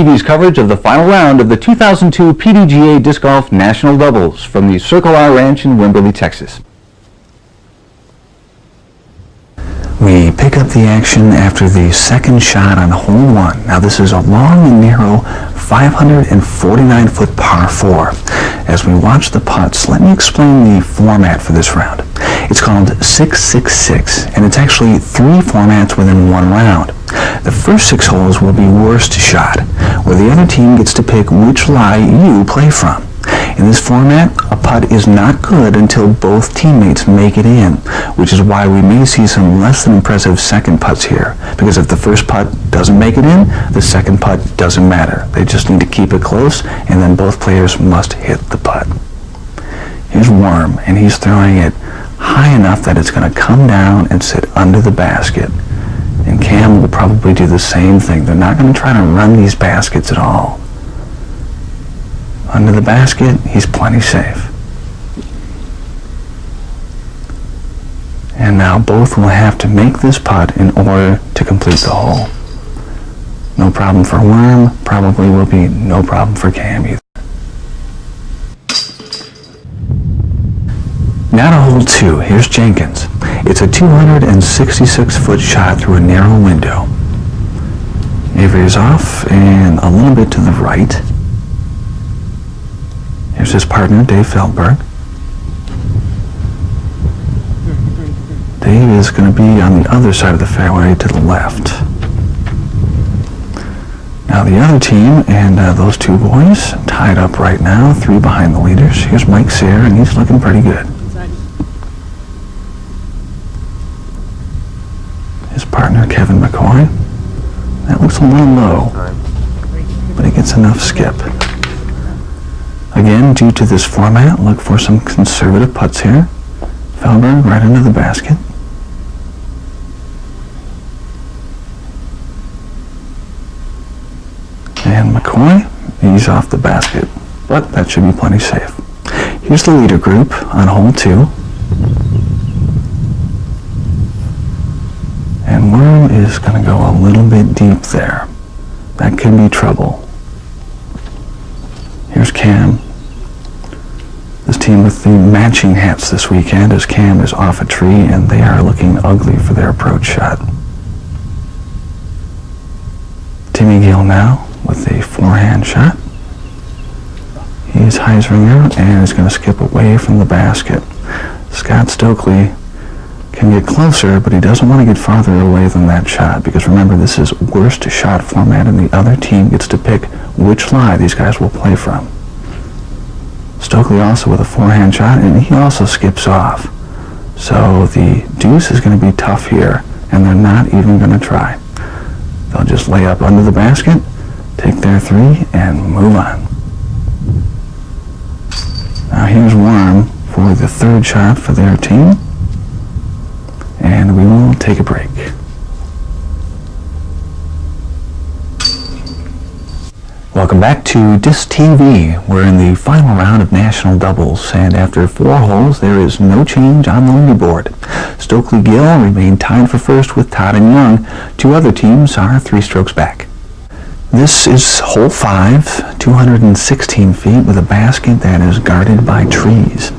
TV's coverage of the final round of the 2002 PDGA Disc Golf National Doubles from the Circle R Ranch in Wimberley, Texas. We pick up the action after the second shot on hole 1. Now this is a long and narrow 549-foot par 4. As we watch the putts, let me explain the format for this round. It's called 6-6-6, and it's actually 3 formats within one round. The first 6 holes will be worst shot, where the other team gets to pick which lie you play from. In this format, a putt is not good until both teammates make it in, which is why we may see some less than impressive second putts here, because if the first putt doesn't make it in, the second putt doesn't matter. They just need to keep it close, and then both players must hit the putt. Here's Worm, and he's throwing it high enough that it's going to come down and sit under the basket. And Cam will probably do the same thing. They're not going to try to run these baskets at all. Under the basket, he's plenty safe. And now both will have to make this putt in order to complete the hole. No problem for Worm, probably will be no problem for Cam either. Now to hole 2, here's Jenkins. It's a 266-foot shot through a narrow window. Avery is off and a little bit to the right. Here's his partner, Dave Feldberg. Dave is going to be on the other side of the fairway to the left. Now the other team and those 2 boys tied up right now, 3 behind the leaders. Here's Mike Sayre, and he's looking pretty good. His partner, Kevin McCoy. That looks a little low, but he gets enough skip. Again, due to this format, look for some conservative putts here. Feldberg right under the basket. And McCoy, he's off the basket, but that should be plenty safe. Here's the leader group on hole 2. And Worm is going to go a little bit deep there. That could be trouble. Here's Cam. This team with the matching hats this weekend, as Cam is off a tree and they are looking ugly for their approach shot. Timmy Gill now with a forehand shot. He's Heisringer and is going to skip away from the basket. Scott Stokely can get closer, but he doesn't want to get farther away than that shot, because remember, this is worst shot format and the other team gets to pick which lie these guys will play from. Stokely also with a forehand shot, and he also skips off. So the deuce is going to be tough here, and they're not even going to try. They'll just lay up under the basket, take their 3, and move on. Now here's Worm for the 3rd shot for their team, and we will take a break. Welcome back to Disctv. We're in the final round of national doubles, and after 4 holes, there is no change on the leaderboard. Stokely Gill remain tied for first with Todd and Young. 2 other teams are 3 strokes back. This is hole 5, 216 feet with a basket that is guarded by trees.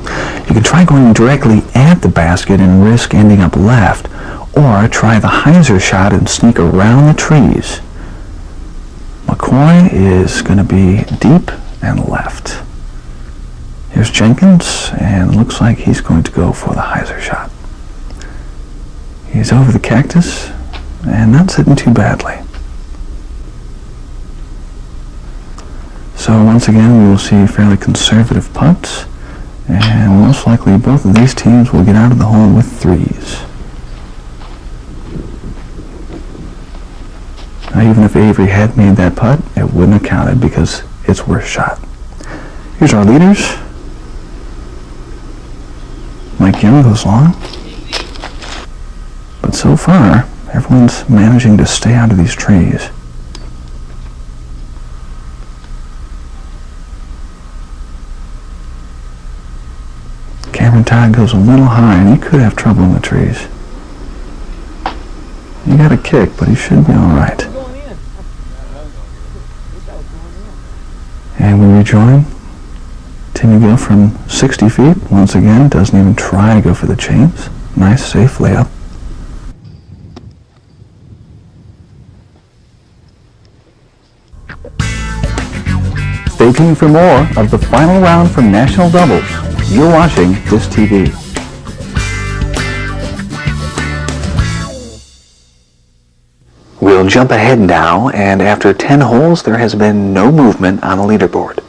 You can try going directly at the basket and risk ending up left, or try the hyzer shot and sneak around the trees. McCoy is going to be deep and left. Here's Jenkins, and looks like he's going to go for the hyzer shot. He's over the cactus and not sitting too badly. So once again, we will see fairly conservative putts, and most likely both of these teams will get out of the hole with 3s. Now, even if Avery had made that putt, it wouldn't have counted because it's worst shot. Here's our leaders. Mike Young goes long. But so far, everyone's managing to stay out of these trees. Cameron Todd goes a little high, and he could have trouble in the trees. He got a kick, but he should be all right. And we rejoin Timmy Gill from 60 feet. Once again, doesn't even try to go for the chains. Nice, safe layup. Stay tuned for more of the final round from National Doubles. You're watching Disctv. We'll jump ahead now, and after 10 holes, there has been no movement on the leaderboard.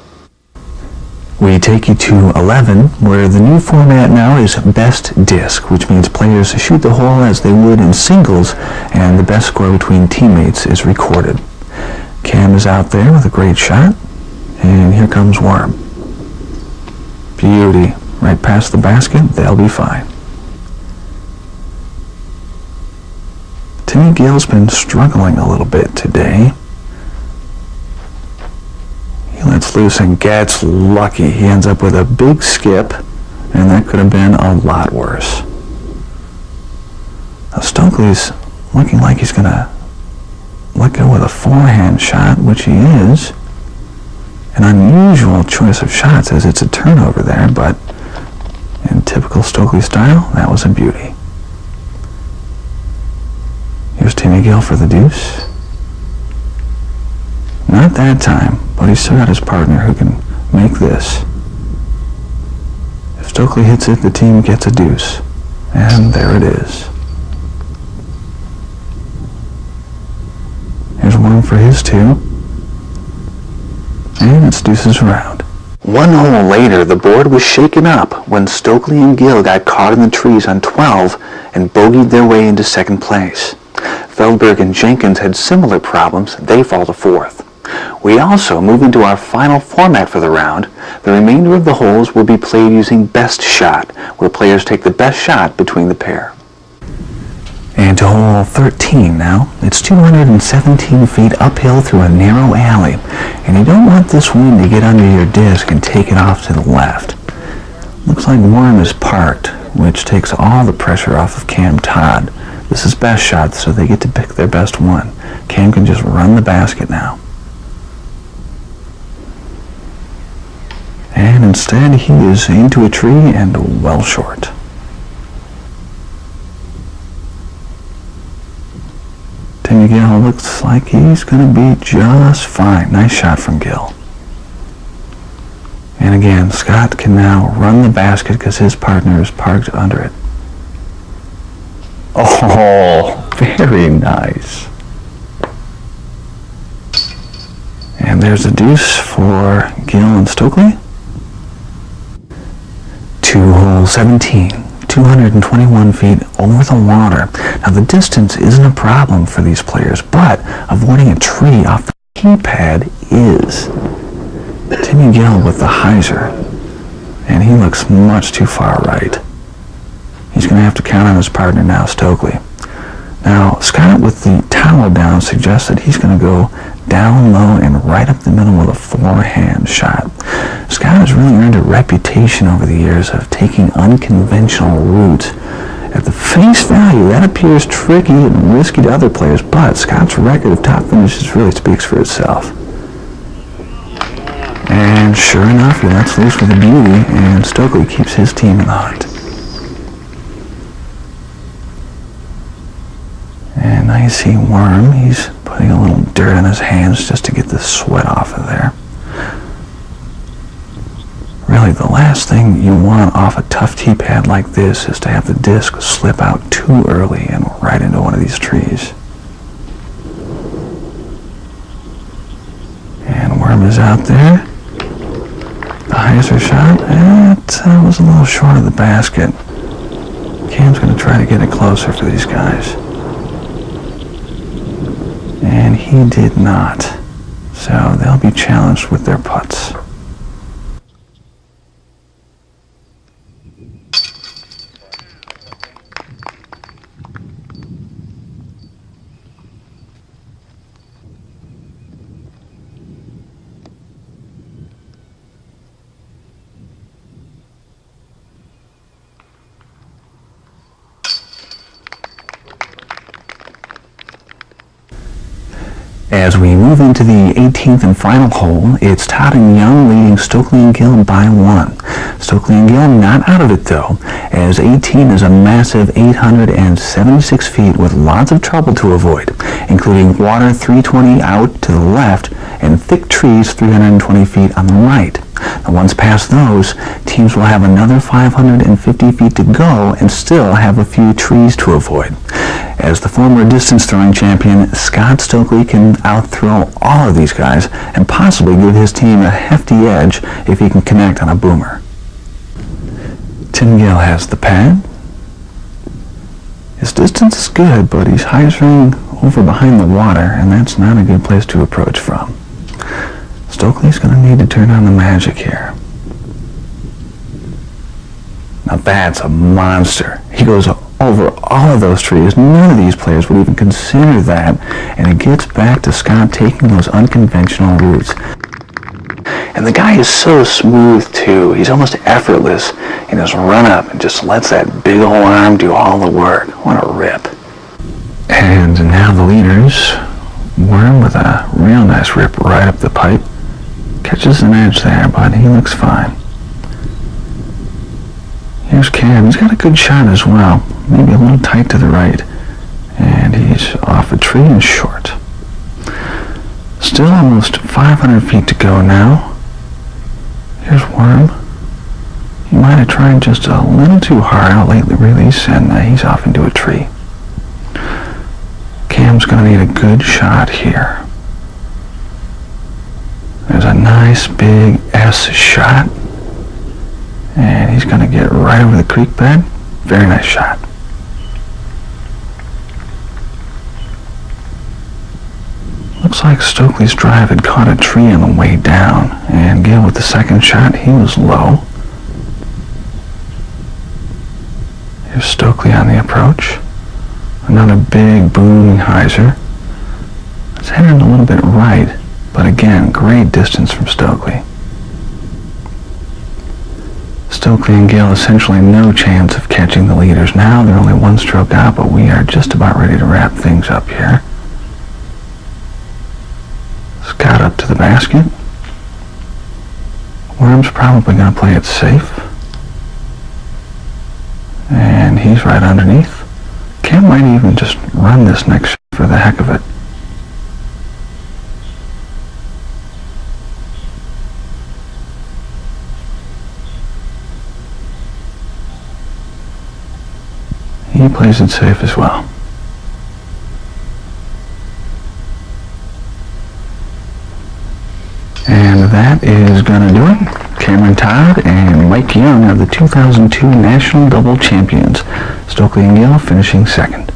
We take you to 11, where the new format now is best disc, which means players shoot the hole as they would in singles, and the best score between teammates is recorded. Cam is out there with a great shot, and here comes Worm. Beauty. Right past the basket, they'll be fine. Timmy Gill's been struggling a little bit today. He lets loose and gets lucky. He ends up with a big skip, and that could have been a lot worse. Now Stokely's looking like he's going to let go with a forehand shot, which he is. An unusual choice of shots as it's a turnover there, but in typical Stokely style, that was a beauty. Here's Timmy Gill for the deuce. Not that time, but he's still got his partner who can make this. If Stokely hits it, the team gets a deuce. And there it is. Here's one for his two. And it's deuces around. One hole later, the board was shaken up when Stokely and Gill got caught in the trees on 12 and bogeyed their way into second place. Feldberg and Jenkins had similar problems. They fall to fourth. We also move into our final format for the round. The remainder of the holes will be played using best shot, where players take the best shot between the pair. And to hole 13 now. It's 217 feet uphill through a narrow alley, and you don't want this wind to get under your disc and take it off to the left. Looks like Worm is parked, which takes all the pressure off of Cam Todd. This is best shot, so they get to pick their best one. Cam can just run the basket now. And instead, he is into a tree and well short. Timmy Gill looks like he's going to be just fine. Nice shot from Gill. And again, Scott can now run the basket because his partner is parked under it. Oh, very nice. And there's a deuce for Gill and Stokely. To hole 17, 221 feet over the water. Now the distance isn't a problem for these players, but avoiding a tree off the keypad is. Timmy Gill with the hyzer, and he looks much too far right. He's going to have to count on his partner now, Stokely. Now, Scott with the towel down suggests that he's going to go down low and right up the middle with a forehand shot. Scott has really earned a reputation over the years of taking unconventional routes. At the face value, that appears tricky and risky to other players, but Scott's record of top finishes really speaks for itself. And sure enough, he lets loose with a beauty, and Stokely keeps his team in the hunt. And now you see Worm, he's putting a little dirt on his hands just to get the sweat off of there. Really, the last thing you want off a tough tee pad like this is to have the disc slip out too early and right into one of these trees. And Worm is out there. The hyzer shot, it was a little short of the basket. Cam's going to try to get it closer for these guys. And he did not. So they'll be challenged with their putts. As we move into the 18th and final hole, it's Todd and Young leading Stokely and Gill by 1. Stokely and Gill not out of it though, as 18 is a massive 876 feet with lots of trouble to avoid, including water 320 out to the left and thick trees 320 feet on the right. Now, once past those, teams will have another 550 feet to go and still have a few trees to avoid. As the former distance throwing champion, Scott Stokely can outthrow all of these guys and possibly give his team a hefty edge if he can connect on a boomer. Tim Gill has the pad. His distance is good, but he's high-swinging over behind the water, and that's not a good place to approach from. Stokely's going to need to turn on the magic here. Now that's a monster. He goes over all of those trees. None of these players would even consider that, and it gets back to Scott taking those unconventional routes. And the guy is so smooth too. He's almost effortless in his run-up and just lets that big old arm do all the work. What a rip. And now the leaders. Worm with a real nice rip right up the pipe. Catches an edge there, but he looks fine. Here's Cam. He's got a good shot as well. Maybe a little tight to the right. And he's off a tree and short. Still almost 500 feet to go now. Here's Worm. He might have tried just a little too hard on a late release, and he's off into a tree. Cam's going to need a good shot here. There's a nice big S shot. And he's going to get right over the creek bed. Very nice shot. Looks like Stokely's drive had caught a tree on the way down. And Gill with the second shot, he was low. Here's Stokely on the approach. Another big booming hyzer. It's heading a little bit right. But again, great distance from Stokely. Stokely and Gill essentially no chance of catching the leaders now. They're only one stroke out, but we are just about ready to wrap things up here. Scott up to the basket. Worm's probably going to play it safe. And he's right underneath. Cam might even just run this next shot for the heck of it. He plays it safe as well. And that is going to do it. Cameron Todd and Mike Young are the 2002 National Double Champions. Stokely and Gill finishing second.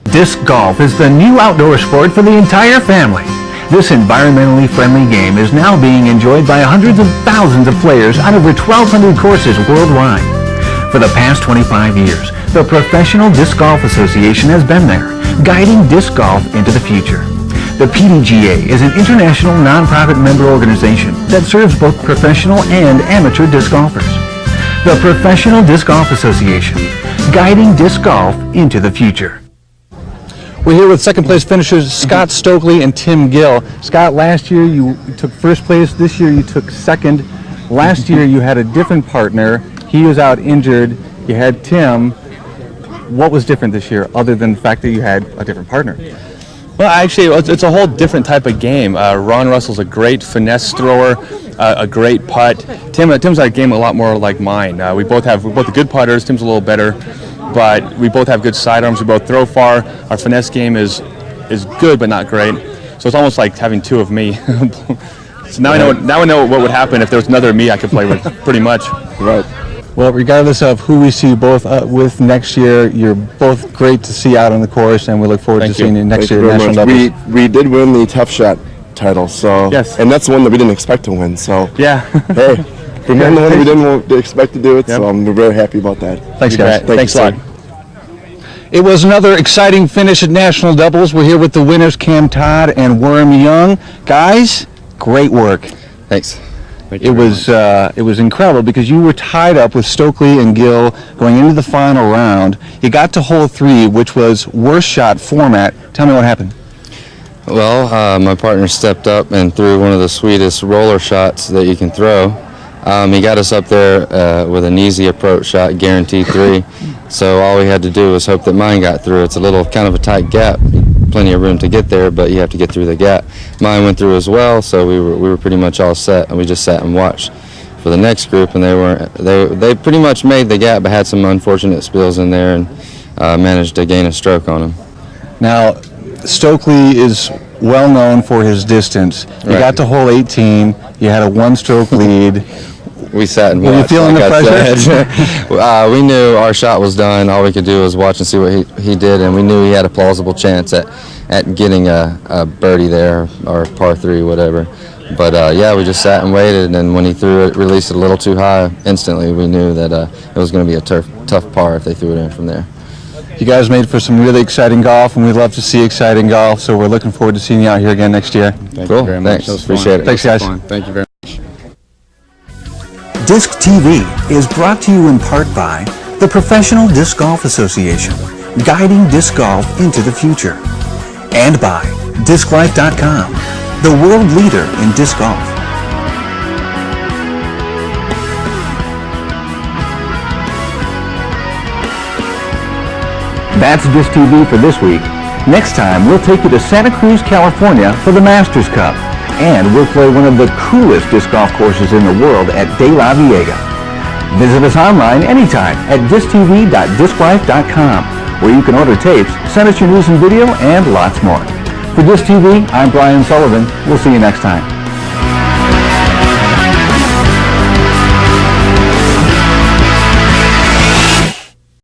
Disc golf is the new outdoor sport for the entire family. This environmentally friendly game is now being enjoyed by hundreds of thousands of players on over 1,200 courses worldwide. For the past 25 years, the Professional Disc Golf Association has been there, guiding disc golf into the future. The PDGA is an international nonprofit member organization that serves both professional and amateur disc golfers. The Professional Disc Golf Association, guiding disc golf into the future. We're here with second place finishers Scott Stokely and Tim Gill. Scott, last year you took first place. This year you took second. Last year you had a different partner. He was out injured. You had Tim. What was different this year other than the fact that you had a different partner? Well, actually, it's a whole different type of game. Ron Russell's a great finesse thrower, a great putt. Tim's our game a lot more like mine. We're both the good putters. Tim's a little better, but we both have good sidearms. We both throw far. Our finesse game is good, but not great. So it's almost like having two of me. So now I know what would happen if there was another me I could play with, pretty much. Right. Well, regardless of who we see both with next year, you're both great to see out on the course, and we look forward to seeing you next year at National Doubles. We did win the Tough Shot title, so yes, and that's the one that we didn't expect to win. So yeah, hey, we won the one we didn't expect to do it, so we're very happy about that. Thanks, guys. Thanks a lot. It was another exciting finish at National Doubles. We're here with the winners, Cam Todd and Worm Young. Guys, great work. Thanks. It was incredible because you were tied up with Stokely and Gill going into the final round. You got to hole 3, which was worst shot format. Tell me what happened. Well, my partner stepped up and threw one of the sweetest roller shots that you can throw. He got us up there with an easy approach shot, guaranteed 3. So all we had to do was hope that mine got through. It's a little kind of a tight gap, plenty of room to get there, but you have to get through the gap. Mine went through as well, so we were pretty much all set, and we just sat and watched for the next group, and they pretty much made the gap, but had some unfortunate spills in there, and managed to gain a stroke on them. Now, Stokely is well known for his distance. You got to hole 18. You had a 1-stroke lead. We sat and watched. Were you feeling the pressure? We knew our shot was done. All we could do was watch and see what he did, and we knew he had a plausible chance at getting a birdie there, or par 3, whatever. But yeah, we just sat and waited, and when he threw it, released it a little too high, instantly we knew that it was going to be a tough par if they threw it in from there. You guys made for some really exciting golf, and we'd love to see exciting golf, so we're looking forward to seeing you out here again next year. Thank you very much. Thanks. Appreciate it. Thanks, guys. Thank you very much. Disctv is brought to you in part by the Professional Disc Golf Association, guiding disc golf into the future, and by DiscLife.com, the world leader in disc golf. That's Disctv for this week. Next time, we'll take you to Santa Cruz, California for the Masters Cup. And we'll play one of the coolest disc golf courses in the world at De La Viega. Visit us online anytime at disctv.disclife.com, where you can order tapes, send us your news and video, and lots more. For Disctv, I'm Brian Sullivan. We'll see you next time.